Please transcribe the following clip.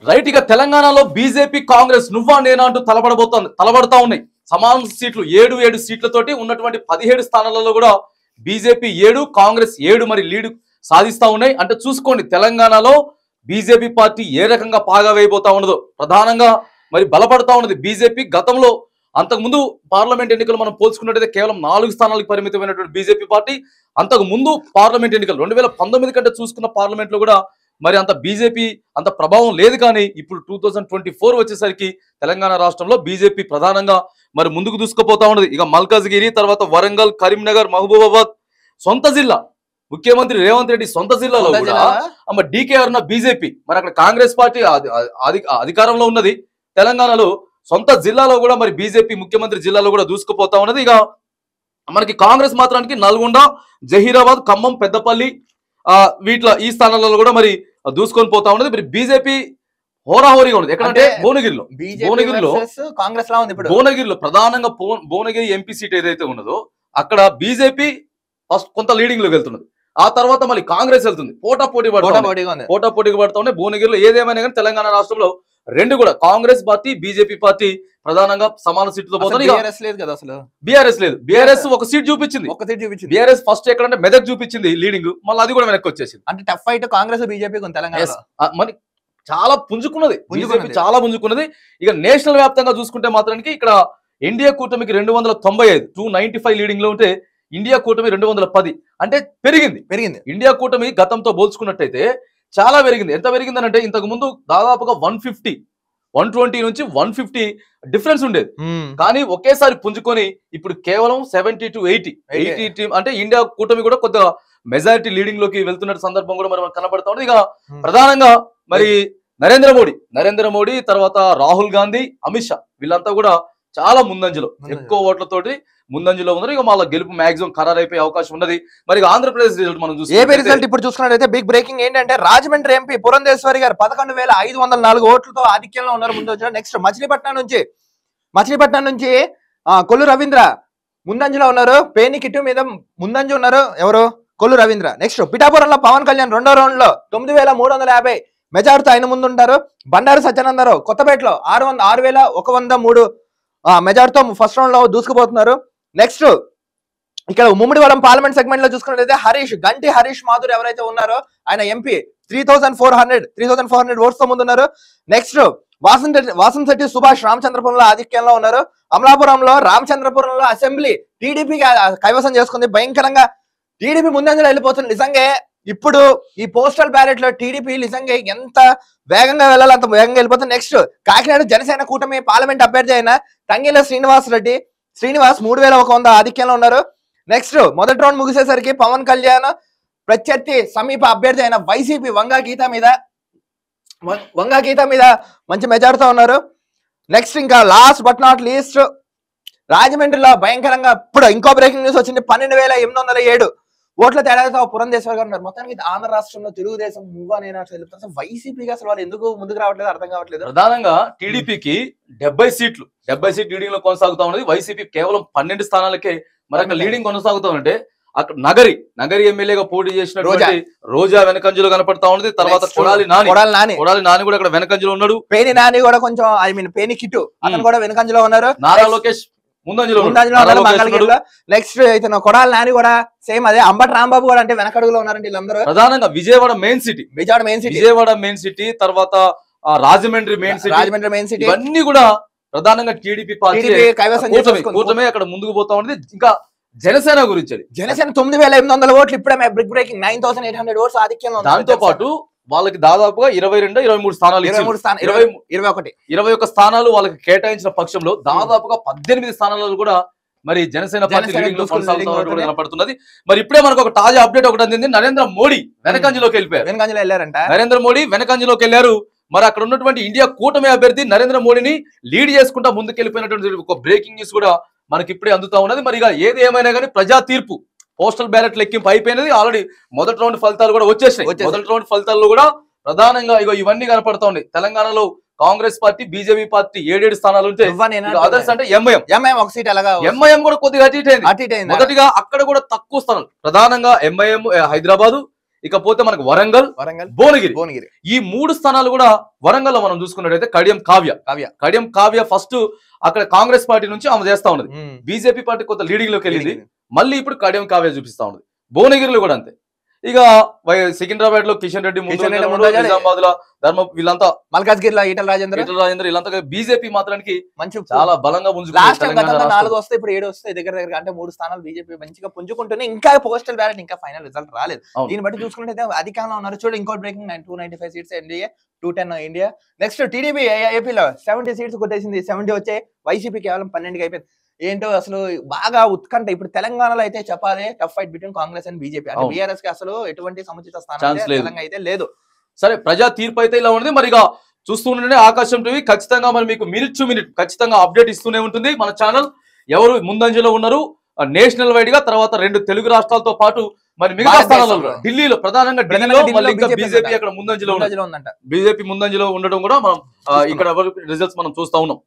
Right ఇక తెలంగాణలో BJP Congress నువ్వా నేనా అంటూ తలబడతా ఉన్నాయి. సమాన సీట్లు 7 సీట్లతోటి ఉన్నటువంటి 17 స్థానాలలో కూడా బీజేపీ 7 కాంగ్రెస్ 7 మరి లీడ్ సాధిస్తా ఉన్నాయి. అంటే చూసుకోండి తెలంగాణలో బీజేపీ పార్టీ ఏ రకంగా పాగా వేయబోతా ఉన్నదో. ప్రధానంగా మరి బలపడతా ఉన్నది బీజేపీ. గతంలో అంతకుముందు పార్లమెంట్ ఎన్నికలు మనం పోల్చుకున్నట్టయితే కేవలం 4 స్థానాలకు పరిమితమైనటువంటి బీజేపీ పార్టీ అంతకు ముందు పార్లమెంట్ ఎన్నికలు 2019 కంటే చూసుకున్న పార్లమెంట్ లో కూడా మరి అంత బీజేపీ అంత ప్రభావం లేదు. కానీ ఇప్పుడు 2024 వచ్చేసరికి తెలంగాణ రాష్ట్రంలో బీజేపీ ప్రధానంగా మరి ముందుకు దూసుకుపోతా ఉన్నది. ఇక మల్కాజ్గిరి తర్వాత వరంగల్, కరీంనగర్, మహబూబాబాద్ సొంత జిల్లా ముఖ్యమంత్రి రేవంత్ రెడ్డి సొంత జిల్లాలో కూడా డీకేఆర్ బీజేపీ మరి అక్కడ కాంగ్రెస్ పార్టీ అధికారంలో ఉన్నది. తెలంగాణలో సొంత జిల్లాలో కూడా మరి బీజేపీ ముఖ్యమంత్రి జిల్లాలో కూడా దూసుకుపోతా ఉన్నది. ఇక మనకి కాంగ్రెస్ మాత్రానికి నల్గొండ, జహీరాబాద్, ఖమ్మం, పెద్దపల్లి ఈ స్థానాలలో కూడా మరి దూసుకొని పోతా ఉన్నది. మరి బీజేపీ హోరాహోరీగా ఉన్నది. ఎక్కడంటే భువనగిరిలో ప్రధానంగా భువనగిరి ఎంపీ సీట్ ఏదైతే ఉన్నదో అక్కడ బీజేపీ ఫస్ట్ కొంత లీడింగ్ లోకి వెళ్తున్నది. ఆ తర్వాత మళ్ళీ కాంగ్రెస్ వెళ్తుంది. పోటాపోటీగా పడతా ఉన్నాయి. భువనగిరిలో ఏదేమైనా కానీ తెలంగాణ రాష్ట్రంలో రెండు కూడా కాంగ్రెస్ పార్టీ బీజేపీ పార్టీ ప్రధానంగా సమాన సీట్లతో పోతుంది. బీఆర్ఎస్ ఒక సీట్ చూపించింది. బీఆర్ఎస్ ఫస్ట్ ఎక్కడంటే మెదక్ చూపించింది లీడింగ్, మళ్ళీ అది కూడా వెనక్కి వచ్చేసింది. అంటే టఫ్ ఫైట్ కాంగ్రెస్ బీజేపీ మరి చాలా పుంజుకున్నది. చాలా పుంజుకున్నది. ఇక నేషనల్ వ్యాప్తంగా చూసుకుంటే మాత్రానికి ఇక్కడ ఇండియా కూటమికి 295 295 లీడింగ్ లో ఉంటే ఇండియా కూటమి 210 అంటే పెరిగింది. ఇండియా కూటమి గతంతో పోల్చుకున్నట్టయితే చాలా పెరిగింది. ఎంత పెరిగిందని అంటే ఇంతకు ముందు దాదాపుగా 150 120 నుంచి 150 డిఫరెన్స్ ఉండేది. కానీ ఒకేసారి పుంజుకొని ఇప్పుడు కేవలం 70 to 80 అంటే ఇండియా కూటమి కూడా కొద్దిగా మెజారిటీ లీడింగ్ లోకి వెళ్తున్న సందర్భం కూడా మరి కనబడతా ఉంది. ఇక ప్రధానంగా మరి నరేంద్ర మోడీ తర్వాత రాహుల్ గాంధీ, అమిత్ షా వీళ్ళంతా కూడా చాలా ముందంజలో ఎక్కువ ఓట్లతోటి ముందంజలో ఉన్నారు. ఇక మళ్ళీ గెలుపు మాక్సిమం ఖరారైపోయే అవకాశం ఉన్నది. మరి ఆంధ్రప్రదేశ్ రిజల్ట్ మనం రిజల్ట్ ఇప్పుడు చూసుకున్నట్లయితే బిగ్ బ్రేకింగ్ ఏంటంటే రాజమండ్రి ఎంపీ పురంధేశ్వరి గారు 11,504 ఓట్లతో ఆధిక్యంలో ఉన్నారు. ముందు నెక్స్ట్ మచిలీపట్నం నుంచి కొల్లు రవీంద్ర ముందంజలో ఉన్నారు. పేని కిట్టు మీద ముందంజ ఉన్నారు ఎవరు? కొల్లు రవీంద్ర. నెక్స్ట్ పిఠాపురంలో పవన్ కళ్యాణ్ రెండో రౌండ్ లో 9,350 మెజార్టీతో ఆయన ముందు ఉంటారు. బండారు సత్యానందరావు కొత్తపేటలో 6,103 మెజార్టీతో ఫస్ట్ రౌండ్ లో దూసుకుపోతున్నారు. నెక్స్ట్ ఇక్కడ ముమ్మిడివరం పార్లమెంట్ సెగ్మెంట్ లో చూసుకున్నట్లయితే గంటి హరీష్ మాధుర్ ఎవరైతే ఉన్నారో ఆయన ఎంపీ 3,400 ఓట్స్ తో ముందున్నారు. నెక్స్ట్ వాసంశెట్టి సుభాష్ రామచంద్రపురంలో ఆధిక్యంలో ఉన్నారు. అమలాపురంలో రామచంద్రపురంలో అసెంబ్లీ టీడీపీ కైవసం చేసుకుంది. భయంకరంగా టీడీపీ ముందంజలో వెళ్ళిపోతుంది. నిజంగా ఇప్పుడు ఈ పోస్టల్ బ్యాలెట్ లో టీడీపీ నిజంగా ఎంత వేగంగా వెళ్ళాలి అంత వేగంగా వెళ్ళిపోతుంది. నెక్స్ట్ కాకినాడ జనసేన కూటమి పార్లమెంట్ అభ్యర్థి అయిన తంగెల శ్రీనివాస్ 3,100 ఆధిక్యంలో ఉన్నారు. నెక్స్ట్ మొదటి రౌండ్ ముగిసేసరికి పవన్ కళ్యాణ్ ప్రత్యర్థి సమీప అభ్యర్థి అయిన వైసీపీ వంగా గీత మీద మంచి మెజార్టీతో ఉన్నారు. నెక్స్ట్ ఇంకా లాస్ట్ బట్ నాట్ లీస్ట్ రాజమండ్రిలో భయంకరంగా ఇప్పుడు ఇంకో బ్రేకింగ్ న్యూస్ వచ్చింది. 12,807 ఓట్ల తేడాతో పురంధేశ్వర్ గారు ఉన్నారు. మొత్తానికి ఆంధ్ర రాష్ట్రంలో తెలుగుదేశం వైసీపీగా అసలు వాళ్ళు ఎందుకు ముందుకు రావట్లేదు అర్థం కావట్లేదు. ప్రధానంగా టీడీపీకి 70 సీట్లు లీడింగ్ లో కొనసాగుతా ఉన్నది. వైసీపీ కేవలం 12 స్థానాలకే మరి లీడింగ్ కొనసాగుతా ఉంటే అక్కడ నగరి ఎమ్మెల్యేగా పోటీ చేసినటువంటి రోజా వెనకంజలో కనపడతా ఉన్నది. తర్వాత కొడాలి నాని కూడా అక్కడ వెనకంజలో ఉన్నాడు. పేని నాని కూడా కొంచెం పేని కిట్టు అతను కూడా వెనకంజలో ఉన్నారు. నారా లోకేష్ ముందంజలో. నెక్స్ట్ అయితే కొడాలి నాని కూడా సేమ్ అదే. అంబటి రాంబాబు కూడా అంటే వెనకడుగులో ఉన్నారండి వీళ్ళందరూ. ప్రధానంగా విజయవాడ మెయిన్ సిటీ తర్వాత రాజమండ్రి మెయిన్ సిటీ ఇవన్నీ కూడా ప్రధానంగా టీడీపీ పార్టీ కూటమి అక్కడ ముందుకు పోతా ఉంది. ఇంకా జనసేన గురించి జనసేన 9,800 ఓట్లు ఇప్పుడే బిగ్ బ్రేకింగ్ 9,800 ఓట్స్ ఆధిక్యంలో. దాంతో పాటు వాళ్ళకి దాదాపుగా 22-23 స్థానాలు 21 స్థానాలు వాళ్ళకి కేటాయించిన పక్షంలో దాదాపుగా 18 స్థానాలలో కూడా మరి జనసేన పార్టీ కనపడుతున్నది. మరి ఇప్పుడే మనకు ఒక తాజా అప్డేట్ ఒకటి అందింది. నరేంద్ర మోడీ వెనకంజలోకి వెళ్ళారంట. నరేంద్ర మోడీ వెనకంజలోకి వెళ్ళారు. మరి అక్కడ ఉన్నటువంటి ఇండియా కూటమి అభ్యర్థి నరేంద్ర మోడీని లీడ్ చేసుకుంటా ముందుకెళ్ళిపోయినటువంటి ఒక బ్రేకింగ్ న్యూస్ కూడా మనకి ఇప్పుడే అందుతా ఉన్నది. మరి ఇక ఏది ఏమైనా కానీ ప్రజా తీర్పు పోస్టల్ బ్యాలెట్ లెక్కింపు అయిపోయినది. ఆల్రెడీ మొదటి రౌండ్ ఫలితాలు కూడా వచ్చేసాయి. మొదటి రౌండ్ ఫలితాల్లో కూడా ప్రధానంగా ఇవన్నీ కనపడతా ఉన్నాయి. తెలంగాణలో కాంగ్రెస్ పార్టీ బీజేపీ పార్టీ 7 స్థానాలు ఉంటే అదర్స్ అంటే ఎంఐఎం ఒక సీట్ ఎంఐఎం కూడా కొద్దిగా అటు ఇటు అయింది. మొదటిగా అక్కడ కూడా తక్కువ స్థానాలు ప్రధానంగా ఎంఐఎం హైదరాబాద్, ఇకపోతే మనకు వరంగల్, భువనగిరి ఈ 3 స్థానాలు కూడా వరంగల్ లో మనం చూసుకున్నట్టయితే కడియం కావ్య ఫస్ట్ అక్కడ కాంగ్రెస్ పార్టీ నుంచి ఆమె చేస్తా ఉన్నది. బీజేపీ పార్టీ కొంత లీడింగ్ లోకి వెళ్ళింది, మళ్ళీ ఇప్పుడు కడియం కావ్య చూపిస్తా ఉన్నది. భువనగిరిలో కూడా అంతే. ఇక సికింద్రాబాద్ లో కిషన్ రెడ్డి, నిజామాబాద్ లో ధర్మ, వీళ్ళంతా మల్కాజ్గిరిలో ఈటల రాజేందర్ వీళ్ళంతా బీజేపీ మాత్రానికి మంచి చాలా బలంగా వస్తే ఇప్పుడు 7 వస్తాయి దగ్గర అంటే 3 స్థానాలు బీజేపీ మంచిగా పుంజుకుంటూనే. ఇంకా పోస్టల్ బ్యాలెట్ ఇంకా ఫైనల్ రిజల్ట్ రాలేదు. దీన్ని బట్టి చూసుకుంటే అధికంగా ఉన్నారు. చూడండి ఇంకో breaking 295 seats NDA, 210 India. Next TDP ఏపీలో 70 సీట్స్ కొట్టేసింది, 70 వచ్చాయి. వైసీపీ కేవలం 12కి అయిపోయింది. ఏంటో అసలు బాగా ఉత్కంఠ. ఇప్పుడు తెలంగాణలో అయితే చెప్పాలి tough fight between Congress and BJP. అంటే బీఆర్ఎస్ కి అసలు ఎటువంటి సముచిత స్థానం తెలంగాణ అయితే లేదు. సరే, ప్రజా తీర్పు అయితే ఇలా ఉంది. మరి చూస్తూనే ఆకాశం టీవీ ఖచ్చితంగా మరి మీకు మినిట్ టు మినిట్ ఖచ్చితంగా అప్డేట్ ఇస్తూనే ఉంటుంది. మన ఛానల్ ఎవరు ముందంజలో ఉన్నారు నేషనల్ వైడ్ గా, తర్వాత 2 తెలుగు రాష్ట్రాలతో పాటు మరి మిగతా స్థానాలలో ఢిల్లీలో, ప్రధానంగా ఢిల్లీలో బీజేపీ అక్కడ ముందంజలో ఉందంట. బీజేపీ ముందంజలో ఉండడం కూడా మనం ఇక్కడ రిజల్ట్స్ మనం చూస్తా ఉన్నాం.